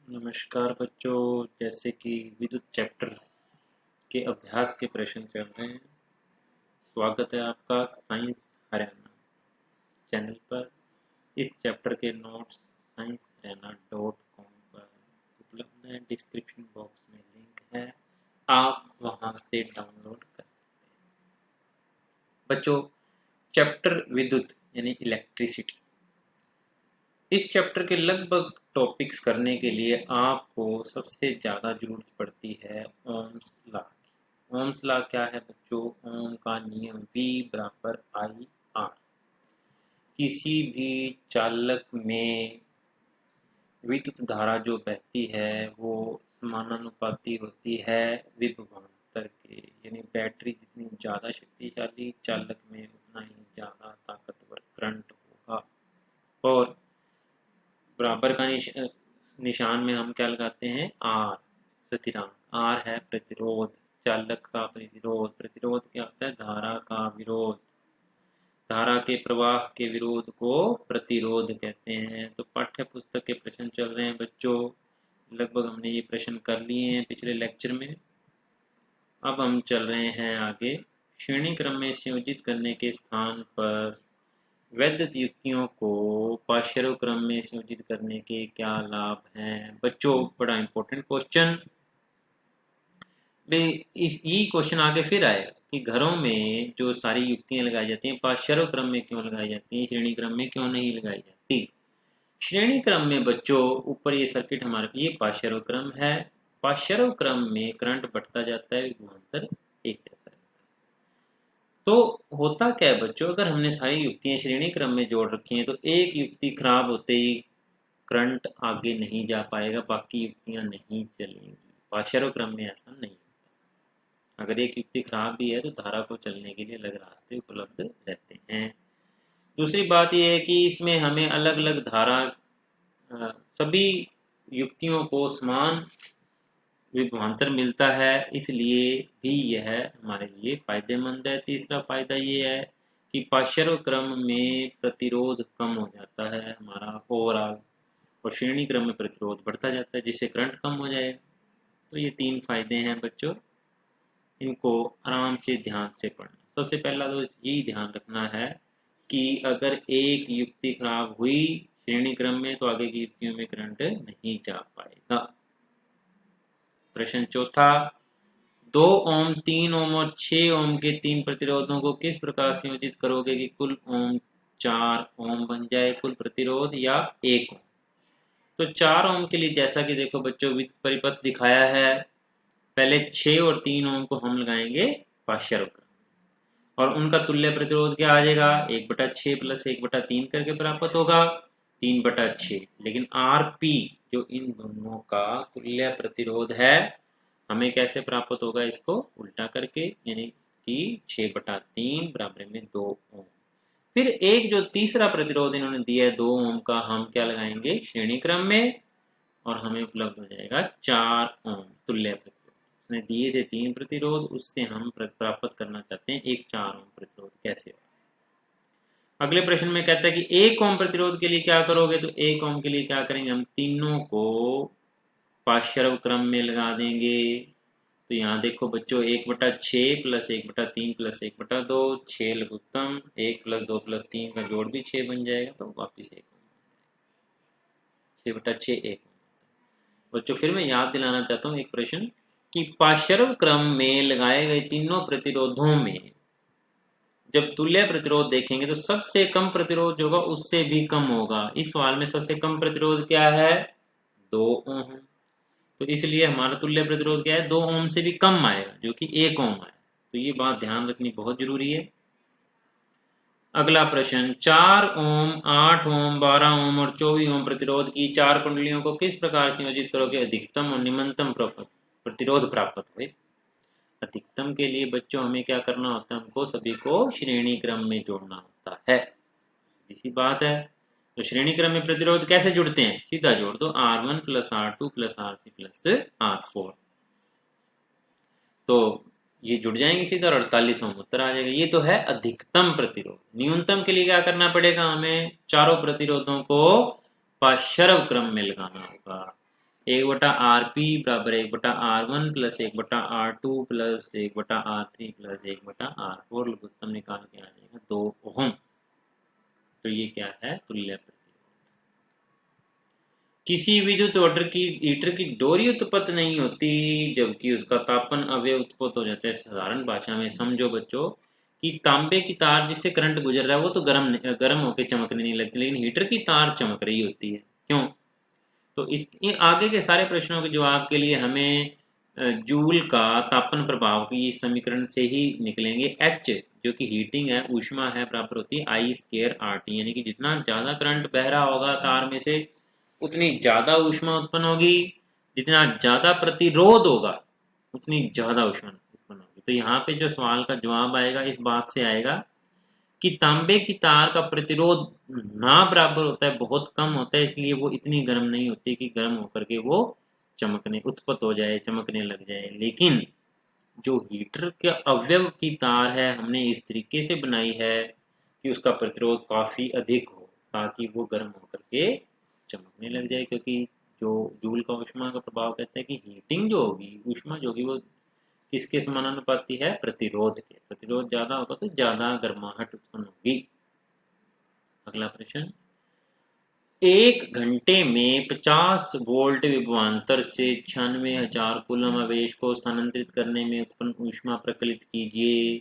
नमस्कार बच्चों, जैसे कि विद्युत चैप्टर के अभ्यास के प्रश्न चल रहे हैं। स्वागत है आपका साइंस हरियाणा चैनल पर। इस चैप्टर के नोट्स sciencehariana.com पर उपलब्ध हैं। डिस्क्रिप्शन बॉक्स में लिंक है, आप वहां से डाउनलोड कर सकते हैं। बच्चों, चैप्टर विद्युत यानी इलेक्ट्रिसिटी, इस चैप्टर के लगभग टॉपिक्स करने के लिए आपको सबसे ज़्यादा जरूरत पड़ती है ओम्स लॉ की। ओम्स लॉ क्या है बच्चों? ओम का नियम V बराबर आई आर। किसी भी चालक में विद्युत धारा जो बहती है वो समानुपाती होती है विभवांतर के, यानी बैटरी जितनी ज़्यादा शक्तिशाली, चालक में उतना ही ज़्यादा ताकतवर करंट होगा। और बराबर का निशान में हम क्या लगाते हैं? आर, स्थिरांक। आर है प्रतिरोध, चालक का प्रतिरोध। प्रतिरोध क्या होता है? धारा का विरोध। धारा के प्रवाह के विरोध को प्रतिरोध कहते हैं। तो पाठ्य पुस्तक के प्रश्न चल रहे हैं बच्चों, लगभग हमने ये प्रश्न कर लिए हैं पिछले लेक्चर में। अब हम चल रहे हैं आगे। श्रेणी क्रम में संयोजित करने के स्थान पर वैद्युत युक्तियों को पाशरों क्रम में संयोजित करने के क्या लाभ हैं? बच्चों, बड़ा इंपॉर्टेंट क्वेश्चन। ये क्वेश्चन आगे फिर आएगा कि घरों में जो सारी युक्तियां लगाई जाती हैं पाशरों क्रम में क्यों लगाई जाती हैं, श्रेणी क्रम में क्यों नहीं लगाई जाती? श्रेणी क्रम में बच्चों, ऊपर ये सर्किट हमारे ये पाशरों क्रम है। पाशरों क्रम में करंट बढ़ता जाता है, विभवांतर एक जैसा है। तो होता क्या है बच्चों, अगर हमने सारी युक्तियां श्रेणी क्रम में जोड़ रखी हैं तो एक युक्ति खराब होते ही करंट आगे नहीं जा पाएगा, बाकी युक्तियां नहीं चलेंगी। पाशरों क्रम में ऐसा नहीं होता। अगर एक युक्ति खराब भी है तो धारा को चलने के लिए अलग रास्ते उपलब्ध रहते हैं। दूसरी बात यह है कि इसमें हमें अलग अलग धारा, सभी युक्तियों को समान विभवांतर मिलता है, इसलिए भी यह हमारे लिए फायदेमंद है। तीसरा फायदा ये है कि पाशरों क्रम में प्रतिरोध कम हो जाता है हमारा ओवरऑल, और श्रेणी क्रम में प्रतिरोध बढ़ता जाता है जिससे करंट कम हो जाएगा। तो ये तीन फायदे हैं बच्चों, इनको आराम से ध्यान से पढ़ना। सबसे पहला तो यही ध्यान रखना है कि अगर एक युक्ति खराब हुई श्रेणी क्रम में तो आगे की युक्तियों में करंट नहीं जा पाएगा। प्रश्न चौथा, 2 ओम, 3 ओम और 6 ओम के तीन प्रतिरोधों को किस प्रकार संयोजित करोगे कि कुल ओम 4 ओम बन जाए कुल प्रतिरोध, या 1 ओम? तो 4 ओम के लिए जैसा कि देखो बच्चों परिपथ दिखाया है, पहले 6 और 3 ओम को हम लगाएंगे पाशरों क्रम, और उनका तुल्य प्रतिरोध क्या आ जाएगा? 1/6 प्लस 1/3 करके प्राप्त होगा, 3/6। लेकिन आरपी जो इन दोनों का तुल्य प्रतिरोध है, हमें कैसे प्राप्त होगा? इसको उल्टा करके, यानी कि 6/3 बराबर में 2 ओम। फिर एक जो तीसरा प्रतिरोध इन्होंने दिया है 2 ओम का, हम क्या लगाएंगे? श्रेणी क्रम में, और हमें उपलब्ध हो जाएगा 4 ओम तुल्य प्रतिरोध। उसने दिए थे 3 प्रतिरोध, उससे हम प्राप्त करना चाहते हैं एक 4 ओम प्रतिरोध। कैसे? अगले प्रश्न में कहता है कि 1 ओम प्रतिरोध के लिए क्या करोगे? तो 1 ओम के लिए क्या करेंगे? हम तीनों को पाशरों क्रम में लगा देंगे। तो यहाँ देखो बच्चों, 1/6 प्लस 1/3 प्लस 1/2, 6 लघुत्तम, 1 प्लस 2 प्लस 3 का जोड़ भी 6 बन जाएगा, तो वापिस 1, 6/6 1। बच्चों फिर मैं याद दिलाना चाहता हूँ एक प्रश्न कि पाशरों क्रम में लगाए गए तीनों प्रतिरोधों में जब तुल्य प्रतिरोध देखेंगे तो सबसे कम प्रतिरोध जो होगा उससे भी कम होगा। इस सवाल में सबसे कम प्रतिरोध क्या है? 2 ओम। तो इसलिए हमारा तुल्य प्रतिरोध क्या है? 2 ओम से भी कम आएगा, जो कि 1 ओम है। तो ये बात ध्यान रखनी बहुत जरूरी है। अगला प्रश्न, 4 ओम, 8 ओम, 12 ओम और 24 ओम प्रतिरोध की 4 कुंडलियों को किस प्रकार संयोजित करोगे अधिकतम और निम्नतम प्रतिरोध प्राप्त हुए? अधिकतम के लिए बच्चों हमें क्या करना होता है? हमको सभी को श्रेणी क्रम में जोड़ना होता है। इसी बात है। तो श्रेणी क्रम में प्रतिरोध कैसे जुड़ते हैं? सीधा जोड़ दो, R1 plus R2 plus R3 plus R4। तो ये जुड़ जाएंगे सीधा, और 48 ओम उत्तर आ जाएगा। ये तो है अधिकतम प्रतिरोध। न्यूनतम के लिए क्या करना पड़ेगा? हमें चारों प्रतिरोधों को पाशरव क्रम में लगाना होगा। 1/RP बराबर 1/R1 plus 1/R2 plus 1/R3 plus 1/R4 लघुत्तम निकाल के आ जाएगा 2 ओम। तो ये क्या है? तुल्य प्रतिरोध। किसी विद्युत हीटर की डोरी उत्पन्न नहीं होती जबकि उसका तापन अवयव उत्पन्न हो जाता है। साधारण भाषा में समझो बच्चों कि तांबे की तार जिससे करंट गुजर रहा है वो तो गर्म होकर चमकने नहीं लगती, लेकिन हीटर की तार चमक रही होती है। क्यों? तो इस ये आगे के सारे प्रश्नों के जवाब के लिए हमें जूल का तापन प्रभाव की इस समीकरण से ही निकलेंगे। एच जो कि हीटिंग है, ऊष्मा है, बराबर होती है I²RT, यानी कि जितना ज़्यादा करंट बह रहा होगा तार में से उतनी ज़्यादा ऊष्मा उत्पन्न होगी, जितना ज़्यादा प्रतिरोध होगा उतनी ज़्यादा ऊष्मा उत्पन्न होगी। तो यहाँ पे जो सवाल का जवाब आएगा इस बात से आएगा कि तांबे की तार का प्रतिरोध ना बराबर होता है, बहुत कम होता है, इसलिए वो इतनी गर्म नहीं होती कि गर्म होकर के वो चमकने उत्पन्न हो जाए, चमकने लग जाए। लेकिन जो हीटर के अवयव की तार है हमने इस तरीके से बनाई है कि उसका प्रतिरोध काफ़ी अधिक हो ताकि वो गर्म होकर के चमकने लग जाए, क्योंकि जो जूल का ऊष्मा का प्रभाव कहता है कि हीटिंग जो होगी, ऊष्मा जो होगी वो किसके समानुपाती है? प्रतिरोध के। प्रतिरोध ज्यादा होगा तो ज्यादा गर्माहट उत्पन्न होगी। अगला प्रश्न, 1 घंटे में 50 वोल्ट विभवांतर से 96,000 कूलम आवेश को स्थानांतरित करने में उत्पन्न ऊष्मा प्रकलित कीजिए।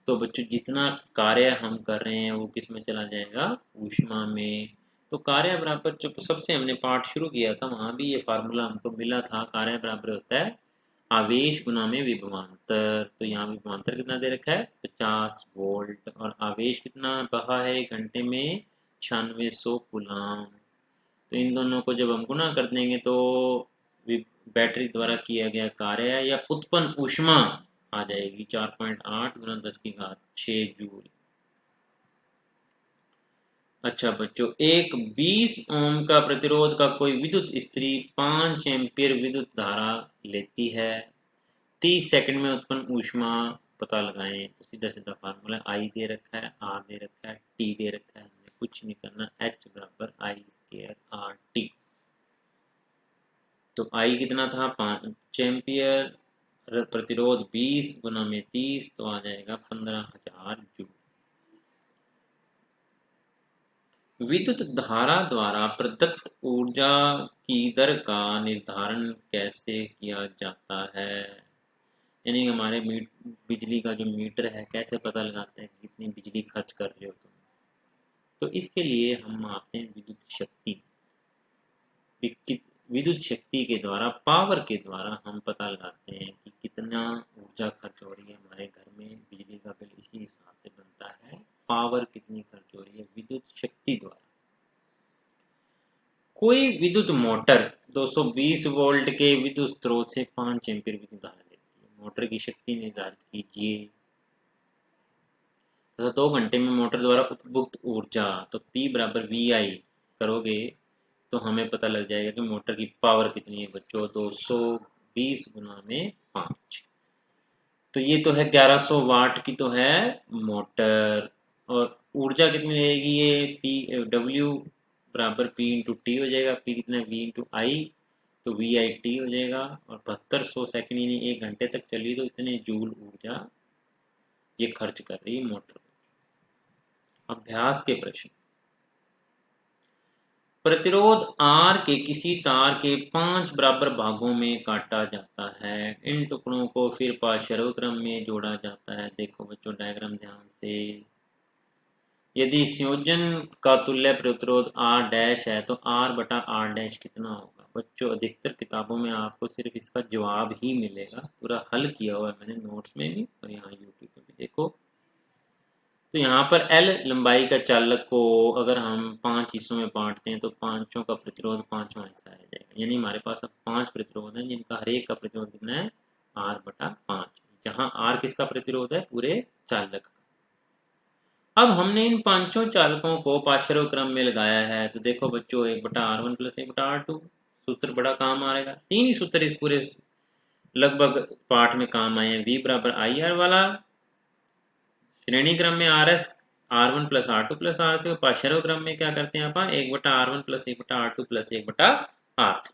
तो बच्चों जितना कार्य हम कर रहे हैं वो किस में चला जाएगा? ऊष्मा में। तो कार्य बराबर, जो सबसे हमने पाठ शुरू किया था वहां भी ये फार्मूला हमको मिला था, कार्य बराबर होता है आवेश गुना में विभवांतर। तो यहाँ विभवांतर कितना दे रखा है? 50 वोल्ट, और आवेश कितना बहा है 1 घंटे में? 9600 कूलम। तो इन दोनों को जब हम गुना कर देंगे तो बैटरी द्वारा किया गया कार्य या उत्पन्न ऊष्मा आ जाएगी 4.8 गुना 10⁶ जूल। अच्छा बच्चों, एक 20 ओम का प्रतिरोध का कोई विद्युत स्त्री 5 एम्पीयर विद्युत धारा लेती है। 30 सेकंड में उत्पन्न ऊष्मा पता लगाएं। तो सीधा सीधा फार्मूला I दे रखा है, R दे रखा है, T दे रखा है, हमें कुछ नहीं करना, H बराबर I²RT। तो I कितना था? 5 एम्पियर, प्रतिरोध 20 गुना में 30 तो आ जाएगा 15,000 जूल। विद्युत धारा द्वारा प्रदत्त ऊर्जा की दर का निर्धारण कैसे किया जाता है? यानी हमारे बिजली का जो मीटर है कैसे पता लगाते हैं कि कितनी बिजली खर्च कर रहे हो तुम? तो इसके लिए हम मापते हैं विद्युत शक्ति। विद्युत शक्ति के द्वारा, पावर के द्वारा हम पता लगाते हैं कि कितना ऊर्जा खर्च हो रही है हमारे घर में। बिजली का बिल इसी हिसाब से बनता है, पावर कितनी खर्च हो रही है विद्युत शक्ति द्वारा। कोई विद्युत मोटर 220 वोल्ट के विद्युत स्रोत से 5 एम्पीयर विद्युत धारा लेती है। मोटर की शक्ति निर्धारित कीजिए तथा 2 घंटे में मोटर द्वारा उपभुक्त ऊर्जा। तो P बराबर VI करोगे तो हमें पता लग जाएगा कि मोटर की पावर कितनी है बच्चों। 220 गुना में 5, तो ये तो है 1100 वाट की तो है मोटर। और ऊर्जा कितनी रहेगी? ये W बराबर P इंटू टी हो जाएगा। P कितना है? V इंटू आई, तो VIT हो जाएगा। और 7200 सेकंड यानी 1 घंटे तक चली तो इतने जूल ऊर्जा ये खर्च कर रही है मोटर। अभ्यास के प्रश्न, प्रतिरोध R के किसी तार के 5 बराबर भागों में काटा जाता है। इन टुकड़ों को फिर पाशर्व क्रम में जोड़ा जाता है। देखो बच्चों डायग्राम ध्यान से, यदि संयोजन का तुल्य प्रतिरोध R डैश है तो R बटा R डैश कितना होगा? बच्चों अधिकतर किताबों में आपको सिर्फ इसका जवाब ही मिलेगा, पूरा हल किया हुआ है मैंने नोट्स में भी और यहाँ यूट्यूब पे भी। देखो तो यहाँ पर L लंबाई का चालक को अगर हम 5 हिस्सों में बांटते हैं तो पांचों का प्रतिरोध 5वां हिस्सा आ जाएगा। यानी हमारे पास अब 5 प्रतिरोध हैं जिनका हर एक का प्रतिरोध कितना है? R बटा 5, जहाँ R किसका प्रतिरोध है? पूरे चालक का। अब हमने इन पांचों चालकों को पाशर्व क्रम में लगाया है तो देखो बच्चों 1/R1 प्लस 1/R2 सूत्र बड़ा काम आएगा। 3 ही सूत्र इस पूरे लगभग पाठ में काम आए हैं। V बराबर IR वाला, श्रेणी क्रम में RS R1 plus R2 plus R3, पाशर्व क्रम में क्या करते हैं आप? 1/R1 plus 1/R2 plus 1/R3।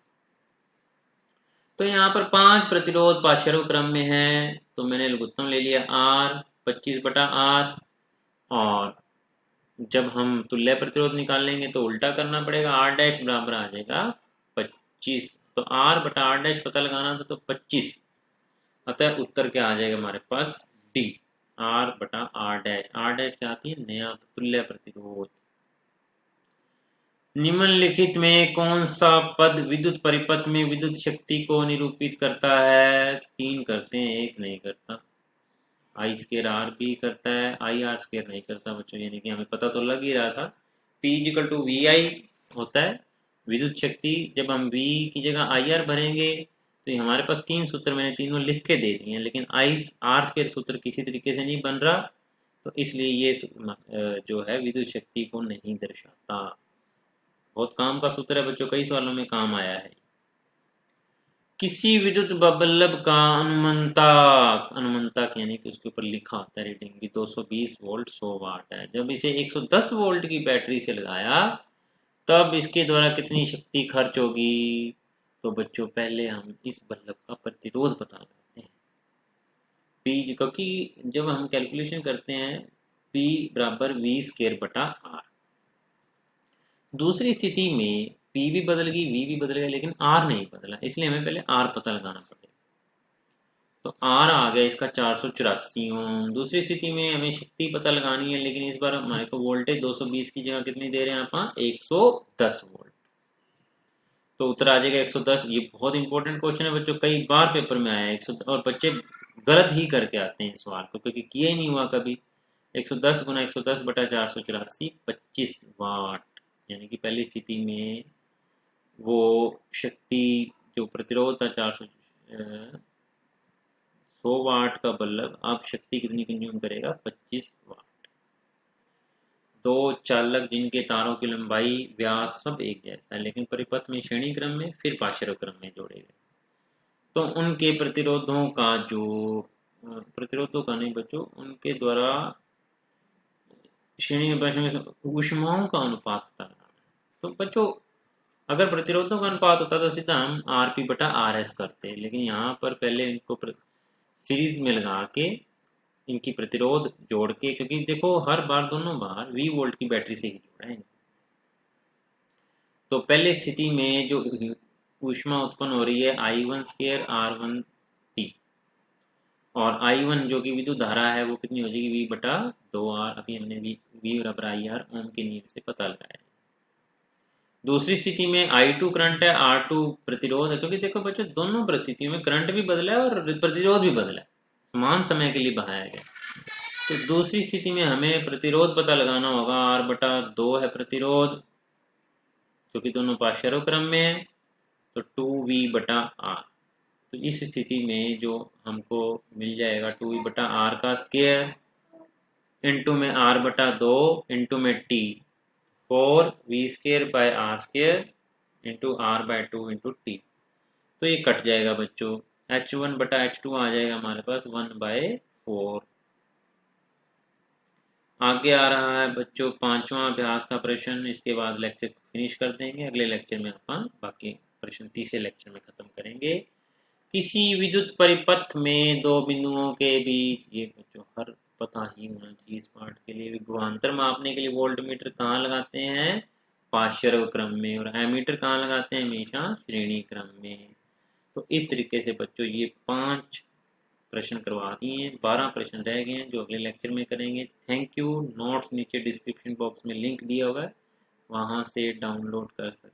तो यहाँ पर 5 प्रतिरोध पाशरों क्रम में है, तो मैंने लघुत्तम ले लिया R 25/R। और जब हम तुल्य प्रतिरोध निकालेंगे तो उल्टा करना पड़ेगा, R डैश बराबर आ जाएगा 25। तो R/R डैश पता लगाना था, तो 25। अतः उत्तर क्या आ जाएगा हमारे पास, D, R/R dash. R dash क्या आती है, नया तुल्य प्रतिरोध। निम्नलिखित में कौन सा पद विद्युत परिपथ में विद्युत शक्ति को निरूपित करता है? 3 करते हैं, एक नहीं करता। आई स्केयर आर भी करता है, आई आर स्केयर नहीं करता बच्चों, यानी कि हमें पता तो लग ही रहा था। P इक्वल टू वी आई होता है विद्युत शक्ति। जब हम V की जगह आई आर भरेंगे तो ये हमारे पास 3 सूत्र मैंने तीनों लिख के दे दिए हैं, लेकिन आई आर स्केयर सूत्र किसी तरीके से नहीं बन रहा, तो इसलिए ये जो है विद्युत शक्ति को नहीं दर्शाता। बहुत काम का सूत्र है बच्चों, कई सवालों में काम आया है। किसी विद्युत बल्ब का अनुमंतक यानी कि उसके ऊपर लिखा होता है रीडिंग भी 220 वोल्ट 100 वाट है। जब इसे 110 वोल्ट की बैटरी से लगाया तब इसके द्वारा कितनी शक्ति खर्च होगी? तो बच्चों पहले हम इस बल्ब का प्रतिरोध पता लगाते हैं। P, क्योंकि जब हम कैलकुलेशन करते हैं P बराबर V²/R। दूसरी स्थिति में P भी बदल गई, V भी बदल गया, लेकिन R नहीं बदला, इसलिए हमें पहले R पता लगाना पड़ेगा। तो R आ गया इसका 484 ओम। दूसरी स्थिति में हमें शक्ति पता लगानी है, लेकिन इस बार हमारे को वोल्टेज 220 की जगह कितनी दे रहे हैं आप, 110 वोल्ट। तो उत्तर आ जाएगा 110। ये बहुत इंपॉर्टेंट क्वेश्चन है बच्चों, कई बार पेपर में आया है 110, और बच्चे गलत ही करके आते हैं सवाल को, क्योंकि किया ही नहीं हुआ कभी। 110 गुना 110/484 25 वाट, यानी कि पहली स्थिति में वो शक्ति जो प्रतिरोध था 100 वाट का बल्ब अब शक्ति कितनी कंज्यूम करेगा, 25 वाट। दो चालक जिनके तारों की लंबाई व्यास सब एक जैसा है, लेकिन परिपथ में श्रेणी क्रम में फिर पाशर क्रम में जोड़े गए, तो उनके प्रतिरोधों का जो प्रतिरोधों का नहीं बच्चों, उनके द्वारा श्रेणी में ऊष्माओं का अनुपात पता लगाना है। तो बच्चों अगर प्रतिरोधों का अनुपात होता तो सीधा हम RP/RS करते, लेकिन यहाँ पर पहले इनको सीरीज में लगा के इनकी प्रतिरोध जोड़ के, क्योंकि देखो हर बार दोनों बार V वोल्ट की बैटरी से ही जोड़ा है। तो पहले स्थिति में जो ऊष्मा उत्पन्न हो रही है I1² R1T, और I1 जो कि विद्युत धारा है वो कितनी हो जाएगी, V/2R। अभी हमने V बराबर IR ओम की नींव से पता लगाया है। दूसरी स्थिति में I2 करंट है, R2 प्रतिरोध है, क्योंकि देखो बच्चों दोनों परिस्थितियों में करंट भी बदला है और प्रतिरोध भी बदला है, समान समय के लिए बहाया गया। तो दूसरी स्थिति में हमें प्रतिरोध पता लगाना होगा, R/2 है प्रतिरोध, क्योंकि दोनों पाशरों क्रम में है, तो 2V/R। तो इस स्थिति में जो हमको मिल जाएगा 2V/R का स्क्वायर इंटू में R/2 इंटू में T 4V²/R² into R/2 into T। तो ये कट जाएगा बच्चों, H1/H2 आ जाएगा हमारे पास 1/4। आगे आ रहा है बच्चों 5वां अभ्यास का प्रश्न। इसके बाद लेक्चर फिनिश कर देंगे, अगले लेक्चर में अपन बाकी प्रश्न तीसरे लेक्चर में खत्म करेंगे। किसी विद्युत परिपथ में दो बिंदुओं के बीच, ये बच्चों हर पता ही होना चाहिए इस पार्ट के लिए, विभवांतर मापने के लिए वोल्टमीटर कहाँ लगाते हैं, पाशर क्रम में, और एमीटर कहाँ लगाते हैं, हमेशा श्रेणी क्रम में। तो इस तरीके से बच्चों ये 5 प्रश्न करवा दिए हैं, 12 प्रश्न रह गए हैं जो अगले लेक्चर में करेंगे। Thank you. नोट्स नीचे डिस्क्रिप्शन बॉक्स में लिंक दिया हुआ है, वहाँ से डाउनलोड कर सकते हैं।